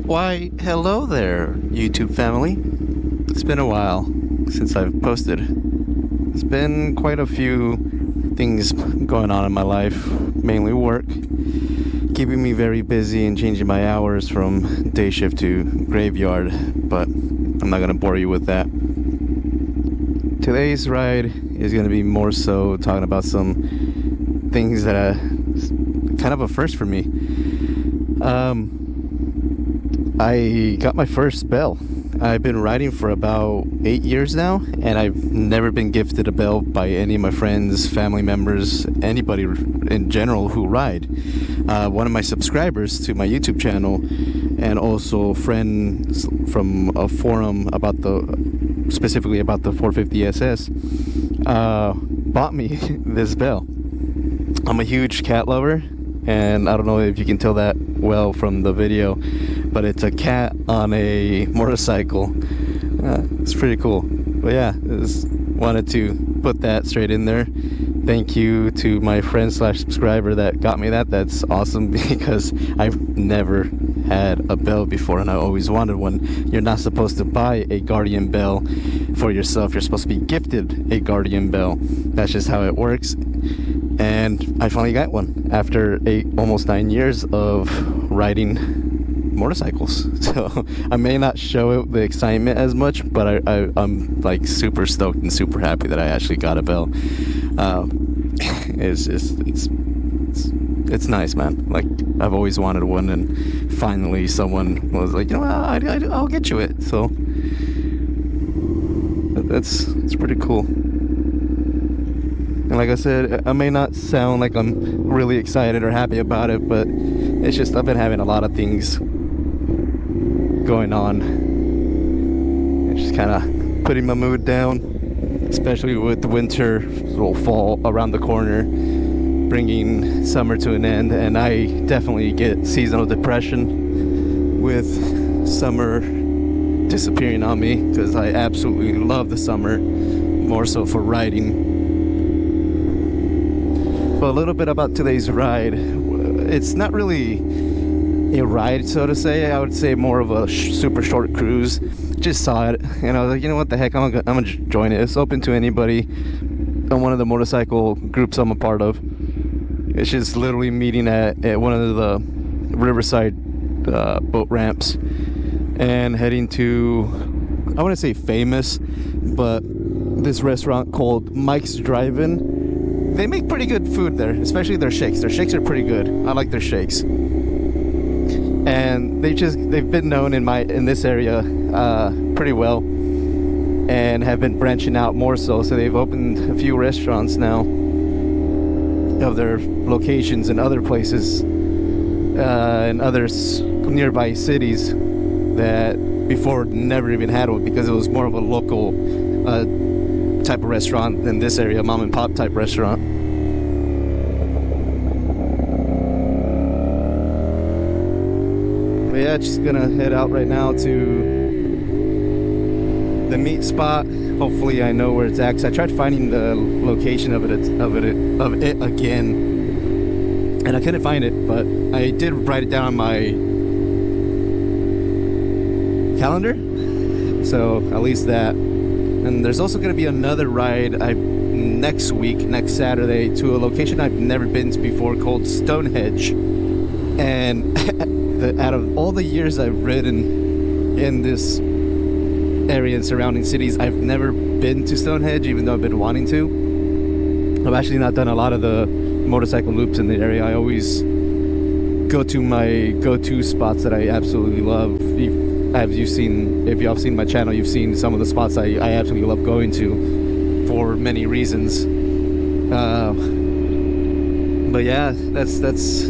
Why, hello there, YouTube family. It's been a while since I've posted. It's been quite a few things going on in my life, mainly work, keeping me very busy and changing my hours from day shift to graveyard, but I'm not going to bore you with that. Today's ride is going to be more so talking about some things that kind of a first for me. I got my first bell. I've been riding for about 8 years now, and I've never been gifted a bell by any of my friends, family members, anybody in general who ride. One of my subscribers to my YouTube channel, and also friends from a forum specifically about the 450 SS, bought me this bell. I'm a huge cat lover, and I don't know if you can tell that well from the video, but it's a cat on a motorcycle. It's pretty cool. But yeah, just wanted to put that straight in there. Thank you to my friend/subscriber that got me that. That's awesome because I've never had a bell before, and I always wanted one. You're not supposed to buy a Guardian bell for yourself. You're supposed to be gifted a Guardian bell. That's just how it works. And I finally got one after almost 9 years of riding motorcycles. So I may not show the excitement as much, but I'm like super stoked and super happy that I actually got a bell. It's nice, man. Like, I've always wanted one, and finally someone was like, you know, I'll get you it. So it's pretty cool. And like I said, I may not sound like I'm really excited or happy about it, but it's just I've been having a lot of things going on. It's just kind of putting my mood down, especially with the winter or fall around the corner, bringing summer to an end. And I definitely get seasonal depression with summer disappearing on me, because I absolutely love the summer, more so for riding. But a little bit about today's ride. It's not really a ride, so to say. I would say more of a super short cruise. Just saw it, and I was like, you know what the heck, I'm gonna join it. It's open to anybody on one of the motorcycle groups I'm a part of. It's just literally meeting at one of the riverside boat ramps and heading to, I wouldn't say famous, but this restaurant called Mike's Drive-In. They make pretty good food there, especially their shakes. Their shakes are pretty good. I like their shakes. And they've been known in this area pretty well, and have been branching out more so. So they've opened a few restaurants now of their locations in other places, in other nearby cities that before never even had one, because it was more of a local type of restaurant than this area, mom and pop type restaurant. But yeah, just gonna head out right now to the meat spot. Hopefully I know where it's at, 'cause I tried finding the location of it again, and I couldn't find it, but I did write it down on my calendar, so at least that. And there's also going to be another ride next Saturday, to a location I've never been to before called Stonehenge. And out of all the years I've ridden in this area and surrounding cities, I've never been to Stonehenge, even though I've been wanting to. I've actually not done a lot of the motorcycle loops in the area. I always go to my go-to spots that I absolutely love. If you have seen my channel, you've seen some of the spots I absolutely love going to for many reasons. But yeah, that's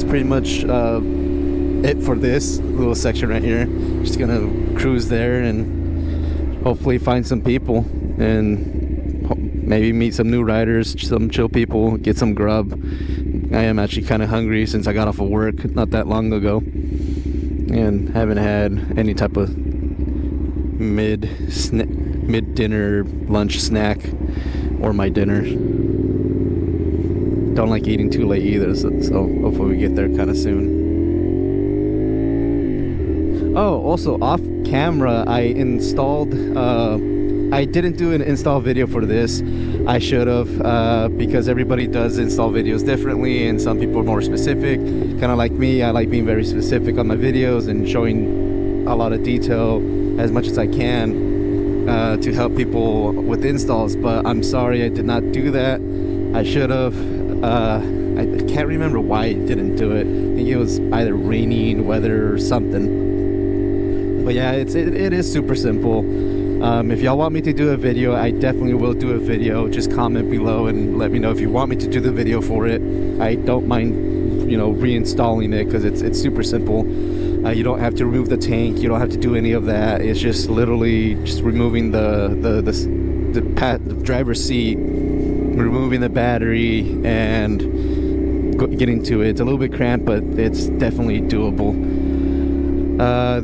pretty much it for this little section right here. Just gonna cruise there and hopefully find some people, and maybe meet some new riders, some chill people, get some grub. I am actually kind of hungry since I got off of work not that long ago, and haven't had any type of mid-dinner lunch snack or my dinner. Don't like eating too late either, so hopefully we get there kind of soon. Oh, also off camera, I installed. I didn't do an install video for this. I should have, because everybody does install videos differently, and some people are more specific. Kind of like me, I like being very specific on my videos and showing a lot of detail as much as I can to help people with installs. But I'm sorry, I did not do that. I should have. I can't remember why I didn't do it. I think it was either raining, weather, or something. But yeah, it is super simple. If y'all want me to do a video, I definitely will do a video. Just comment below and let me know if you want me to do the video for it. I don't mind, reinstalling it because it's super simple. You don't have to remove the tank. You don't have to do any of that. It's just literally just removing the driver's seat, removing the battery, and getting to it. It's a little bit cramped, but it's definitely doable.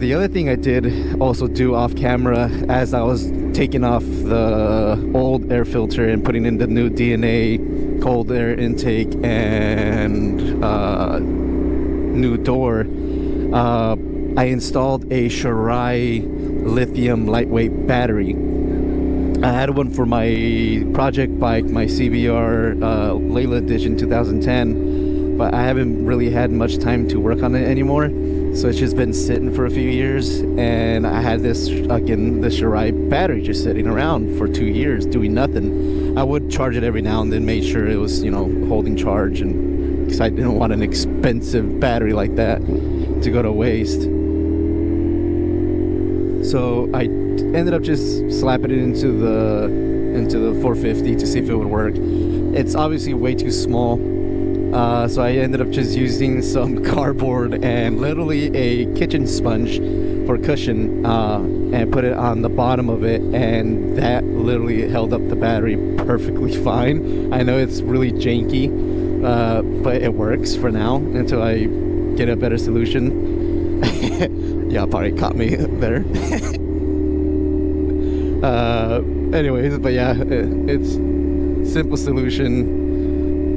The other thing I did also do off camera, as I was taking off the old air filter and putting in the new DNA cold air intake and new door, I installed a Shirai lithium lightweight battery. I had one for my project bike, my CBR Layla Edition 2010, but I haven't really had much time to work on it anymore. So it's just been sitting for a few years, and I had the Shirai battery just sitting around for 2 years doing nothing. I would charge it every now and then, make sure it was, holding charge, and because I didn't want an expensive battery like that to go to waste. So I ended up just slapping it into the 450 to see if it would work. It's obviously way too small. So I ended up just using some cardboard and literally a kitchen sponge for cushion, and put it on the bottom of it, and that literally held up the battery perfectly fine. I know it's really janky, but it works for now until I get a better solution. Yeah, probably caught me there. Anyways, but yeah, it's simple solution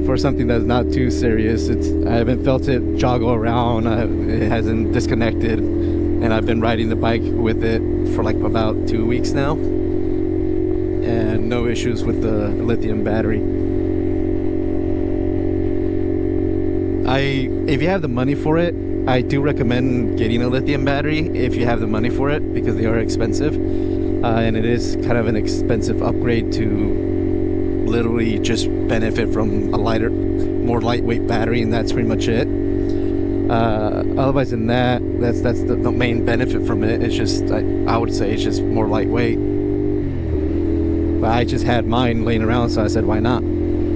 for something that's not too serious. I haven't felt it joggle around. It hasn't disconnected, and I've been riding the bike with it for like about 2 weeks now, and no issues with the lithium battery. If you have the money for it, I do recommend getting a lithium battery if you have the money for it, because they are expensive, and it is kind of an expensive upgrade to literally just benefit from a more lightweight battery, and that's pretty much it. Otherwise than that, that's the main benefit from it. It's just, I would say it's just more lightweight. But I just had mine laying around, so I said, why not?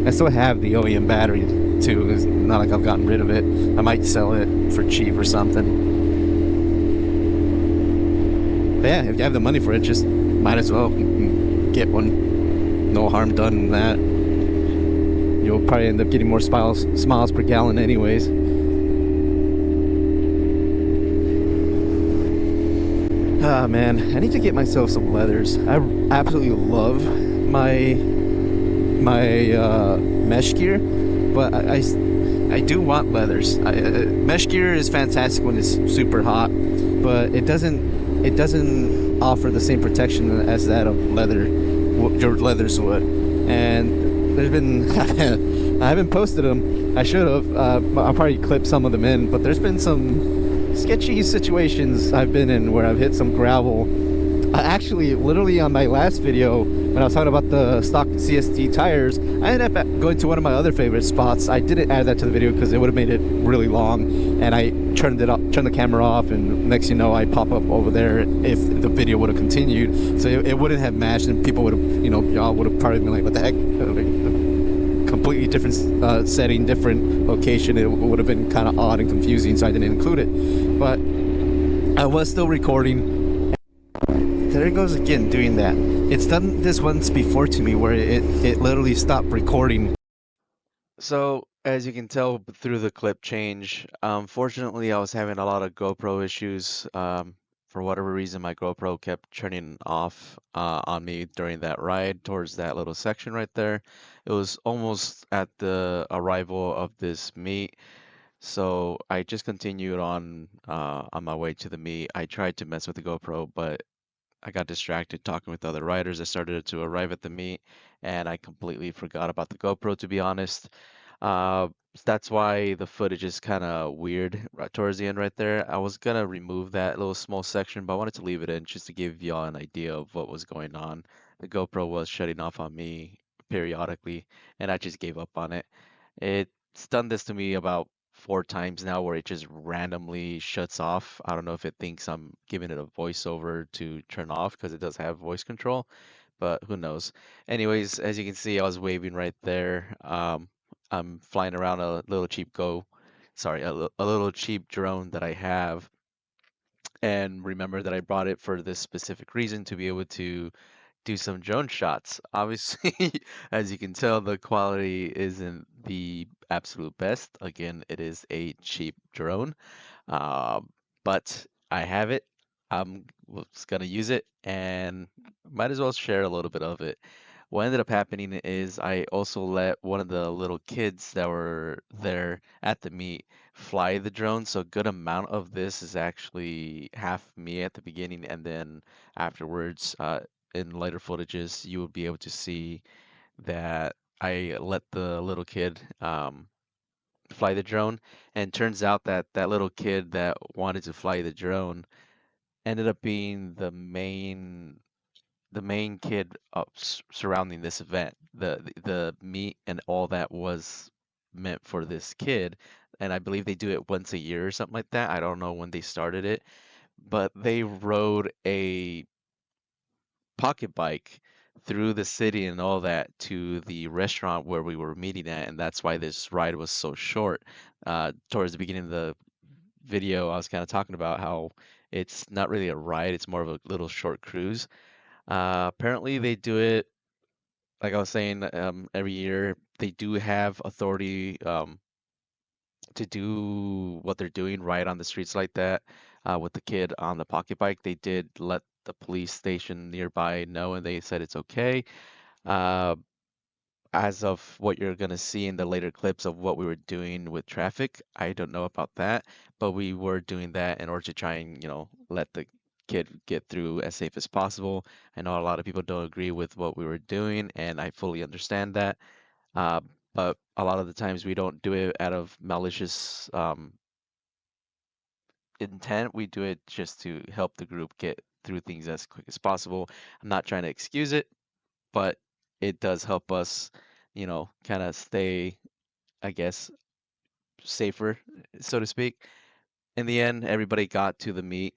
I still have the OEM battery too. It's not like I've gotten rid of it. I might sell it for cheap or something. But yeah, if you have the money for it, just might as well get one. No harm done in that. You'll probably end up getting more miles per gallon anyways. Ah man, I need to get myself some leathers. I absolutely love my mesh gear, but I do want leathers. Mesh gear is fantastic when it's super hot, but it doesn't offer the same protection as that of leather. Your leathers would. And there's been I haven't posted them. I should have. I'll probably clip some of them in, but there's been some sketchy situations I've been in where I've hit some gravel. Actually, literally on my last video, when I was talking about the stock CST tires, I ended up going to one of my other favorite spots. I didn't add that to the video because it would have made it really long, and I turned the camera off, and next you know, I pop up over there if the video would have continued. So it wouldn't have matched, and people would have, y'all would have probably been like, what the heck? Completely different setting, different location. It would have been kind of odd and confusing, so I didn't include it. But I was still recording. There it goes again, doing that. It's done this once before to me where it literally stopped recording. So, as you can tell through the clip change, fortunately I was having a lot of GoPro issues. For whatever reason, my GoPro kept turning off on me during that ride towards that little section right there. It was almost at the arrival of this meet. So I just continued on my way to the meet. I tried to mess with the GoPro, but I got distracted talking with other riders. I started to arrive at the meet, and I completely forgot about the GoPro, to be honest. Uh, that's why the footage is kind of weird right towards the end right there. I was gonna remove that little small section, but I wanted to leave it in just to give y'all an idea of what was going on. The GoPro was shutting off on me periodically, and I just gave up on it. It's done this to me about 4 times now where it just randomly shuts off. I don't know if it thinks I'm giving it a voiceover to turn off because it does have voice control, but who knows. Anyways, as you can see, I was waving right there. I'm flying around a little cheap sorry, a little cheap drone that I have. And remember that I brought it for this specific reason to be able to do some drone shots. Obviously, as you can tell, the quality isn't the absolute best. Again, it is a cheap drone. Um, but I have it. I'm was gonna use it and might as well share a little bit of it. What ended up happening is I also let one of the little kids that were there at the meet fly the drone. So a good amount of this is actually half me at the beginning, and then afterwards, in later footages, you will be able to see that I let the little kid fly the drone. And turns out that that little kid that wanted to fly the drone ended up being the main kid surrounding this event. The meet and all that was meant for this kid, and I believe they do it once a year or something like that. I don't know when they started it, but they rode a pocket bike through the city and all that to the restaurant where we were meeting at, and that's why this ride was so short. Towards the beginning of the video, I was kind of talking about how it's not really a ride, it's more of a little short cruise. Apparently, they do it, like I was saying, every year. They do have authority to do what they're doing right on the streets like that. With the kid on the pocket bike, they did let the police station nearby know, and they said it's okay. Uh, as of what you're gonna see in the later clips of what we were doing with traffic, I don't know about that, but we were doing that in order to try and, let the kid get through as safe as possible. I know a lot of people don't agree with what we were doing, and I fully understand that. Uh, but a lot of the times we don't do it out of malicious intent. We do it just to help the group get through things as quick as possible. I'm not trying to excuse it, but it does help us, kind of stay, I guess, safer, so to speak. In the end, everybody got to the meet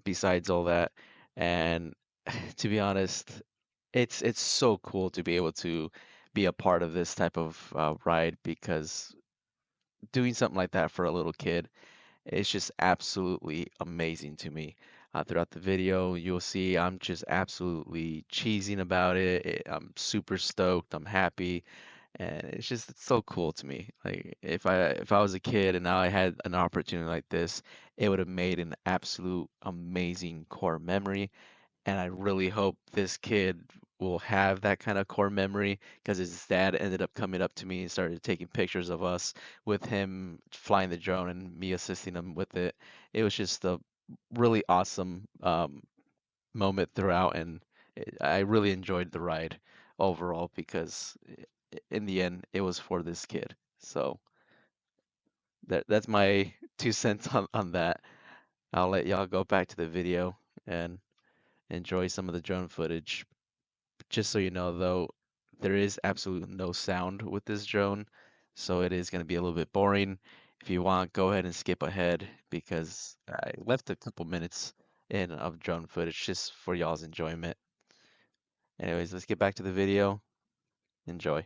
besides all that. And to be honest, it's so cool to be able to be a part of this type of ride because doing something like that for a little kid, it's just absolutely amazing to me. Throughout the video, you'll see I'm just absolutely cheesing about it. I'm super stoked. I'm happy, and it's so cool to me. Like if I was a kid and now I had an opportunity like this, it would have made an absolute amazing core memory. And I really hope this kid will have that kind of core memory because his dad ended up coming up to me and started taking pictures of us with him flying the drone and me assisting him with it. It was just a really awesome moment throughout, and I really enjoyed the ride overall because in the end, it was for this kid. So that's my 2 cents on that. I'll let y'all go back to the video and enjoy some of the drone footage. Just so you know, though, there is absolutely no sound with this drone, so it is going to be a little bit boring. If you want, go ahead and skip ahead because I left a couple minutes in of drone footage just for y'all's enjoyment. Anyways, let's get back to the video. Enjoy.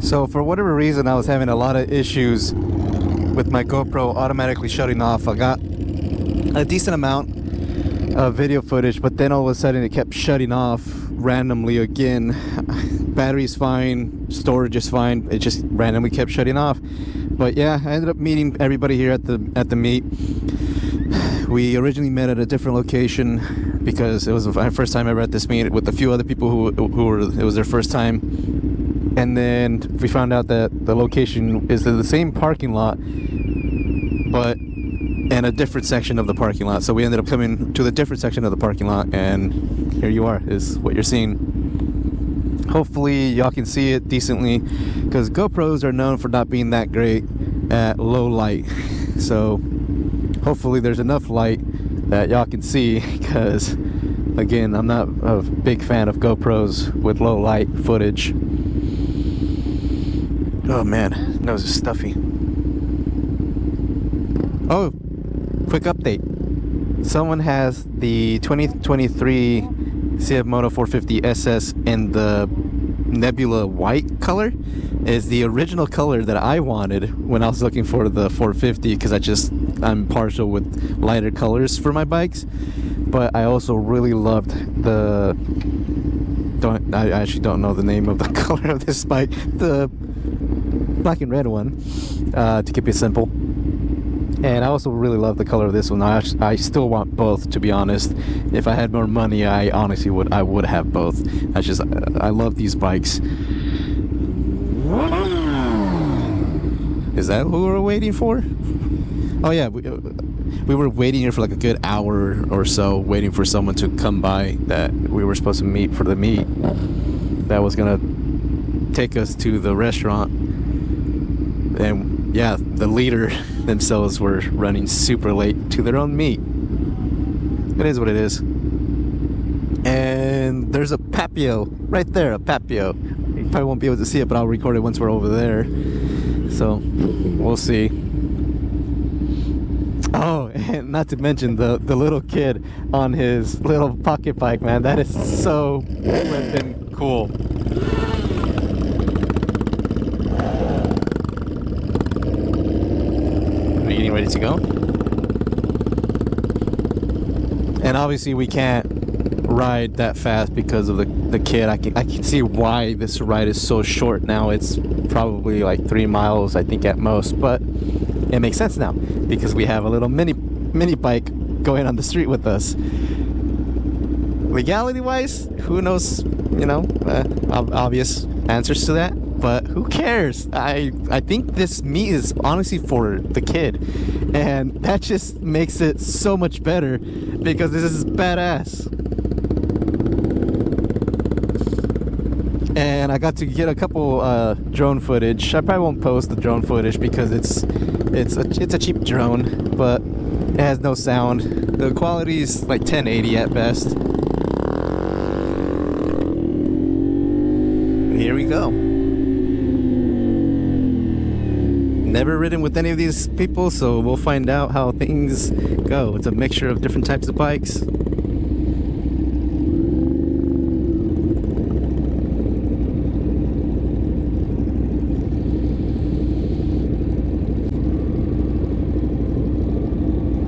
So for whatever reason, I was having a lot of issues with my GoPro automatically shutting off. I got a decent amount of video footage, but then all of a sudden it kept shutting off randomly again. Battery's fine, storage is fine, it just randomly kept shutting off. But yeah, I ended up meeting everybody here at the meet. We originally met at a different location because it was my first time ever at this meet with a few other people who were, it was their first time. And then we found out that the location is in the same parking lot, but in a different section of the parking lot. So we ended up coming to the different section of the parking lot, and here you are, is what you're seeing. Hopefully y'all can see it decently, because GoPros are known for not being that great at low light. So hopefully there's enough light that y'all can see, because again, I'm not a big fan of GoPros with low light footage. Oh man, nose is stuffy. Oh, quick update. Someone has the 2023 CF Moto 450 SS in the Nebula white color. Is the original color that I wanted when I was looking for the 450, because I'm partial with lighter colors for my bikes. But I also really loved I actually don't know the name of the color of this bike. The black and red one, to keep it simple. And I also really love the color of this one. I still want both, to be honest. If I had more money, I honestly would have both. I love these bikes. Is that who we're waiting for? Oh yeah, we were waiting here for like a good hour or so, waiting for someone to come by that we were supposed to meet for the meet. That was gonna take us to the restaurant. And yeah, the leader themselves were running super late to their own meet. It is what it is. And there's a Papio right there, a Papio. You probably won't be able to see it, but I'll record it once we're over there. So we'll see. Oh, and not to mention the little kid on his little pocket bike, man. That is so flippin' cool. Are you getting ready to go? And obviously we can't ride that fast because of the kid. I can see why this ride is so short now. It's probably like 3 miles, I think, at most, but it makes sense now because we have a little mini bike going on the street with us. Legality wise, who knows, obvious answers to that, but who cares? I think this meet is honestly for the kid, and that just makes it so much better because this is badass. And I got to get a couple drone footage. I probably won't post the drone footage because it's a cheap drone, but it has no sound. The quality is like 1080 at best. Here we go. Never ridden with any of these people, so we'll find out how things go. It's a mixture of different types of bikes.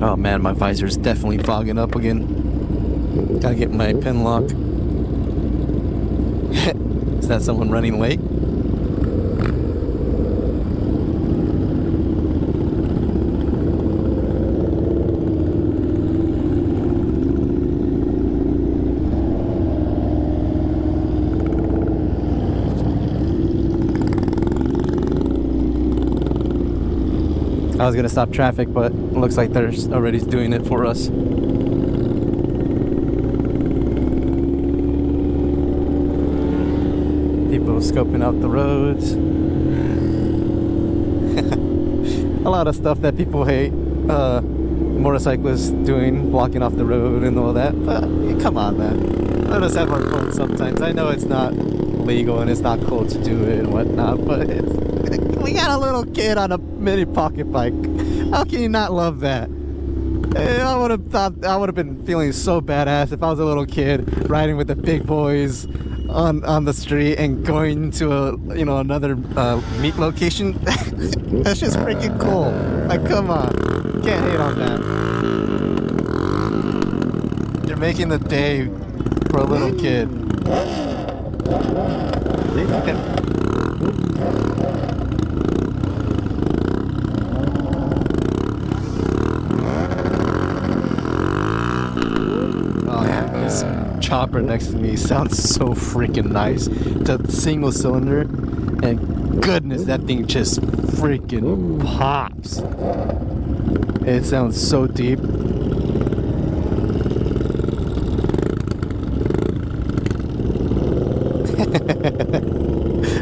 Oh man, my visor's definitely fogging up again. Gotta get my pin lock. Is that someone running late? I was gonna stop traffic, but it looks like they're already doing it for us. People scoping out the roads. a lot of stuff that people hate. Motorcyclists doing, blocking off the road and all that. But come on, man. Let us have our fun sometimes. I know it's not legal and it's not cool to do it and whatnot, but we got a little kid on a mini pocket bike. How can you not love that? I would have been feeling so badass if I was a little kid riding with the big boys on the street and going to another meet location. That's just freaking cool. Like, come on, can't hate on that. You're making the day for a little kid. Oh yeah, this chopper next to me sounds so freaking nice. It's a single cylinder, and goodness, that thing just freaking pops. It sounds so deep.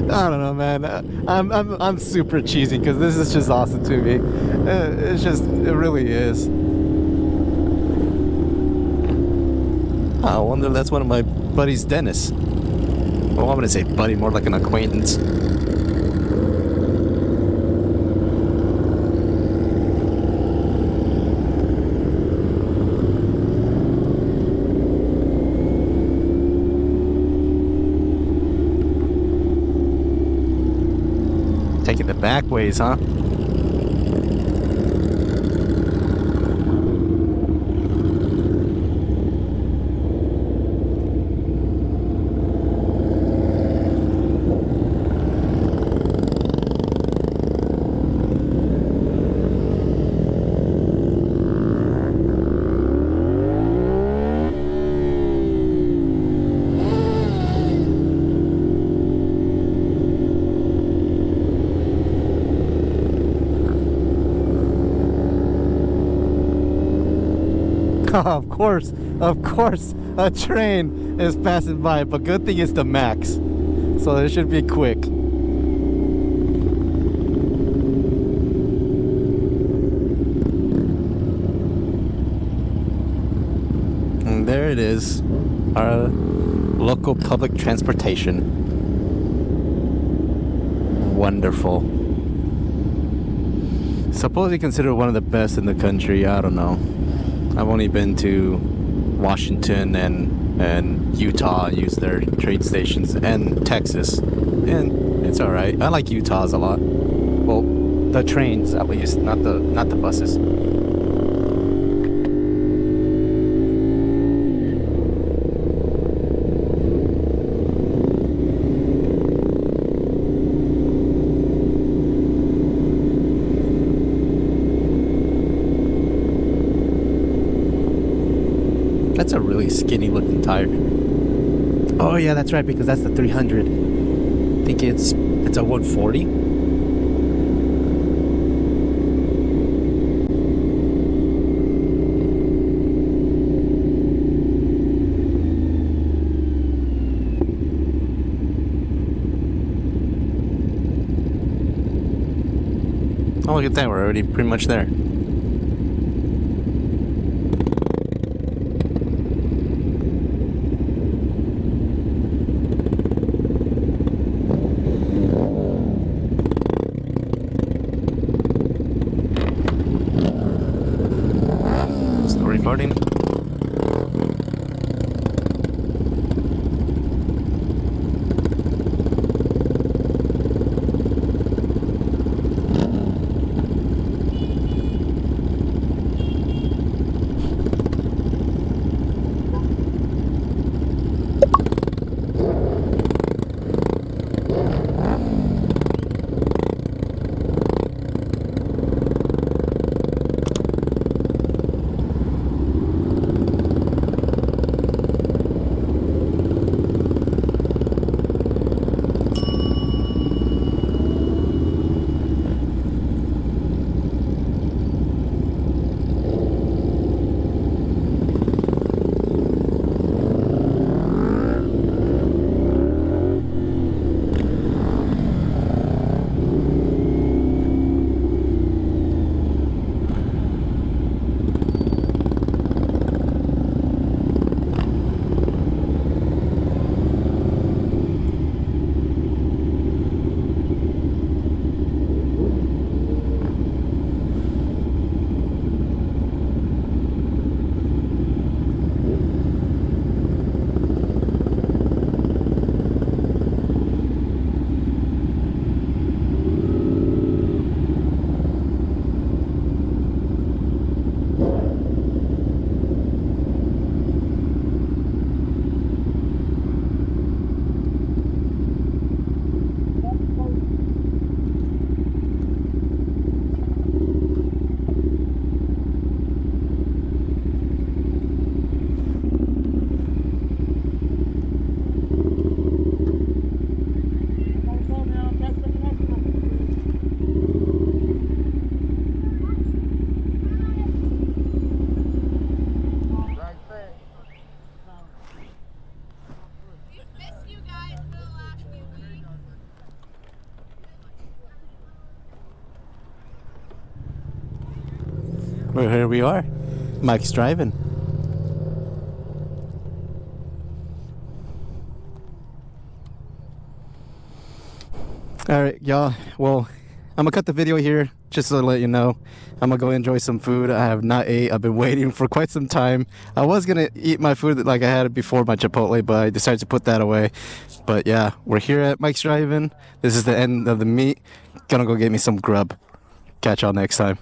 I don't know, man. I'm super cheesy because this is just awesome to me. It really is. I wonder if that's one of my buddies, Dennis. Well, I'm gonna say buddy, more like an acquaintance. Taking the back ways, huh? Of course, a train is passing by, but good thing it's the max, so it should be quick. And there it is, our local public transportation. Wonderful. Supposedly considered one of the best in the country. I don't know. I've only been to Washington and Utah, used their train stations, and Texas, and it's all right. I like Utah's a lot. Well, the trains at least, not the buses. That's a really skinny looking tire. Oh yeah, that's right, because that's the 300. I think it's a 140. Oh, look at that, we're already pretty much there. Recording. Well, here we are. Mike's driving. All right, y'all. Well, I'm gonna cut the video here just to let you know. I'm gonna go enjoy some food. I have not ate. I've been waiting for quite some time. I was gonna eat my food like I had it before, my Chipotle, but I decided to put that away. But yeah, we're here at Mike's Drive-In. This is the end of the meet. Gonna go get me some grub. Catch y'all next time.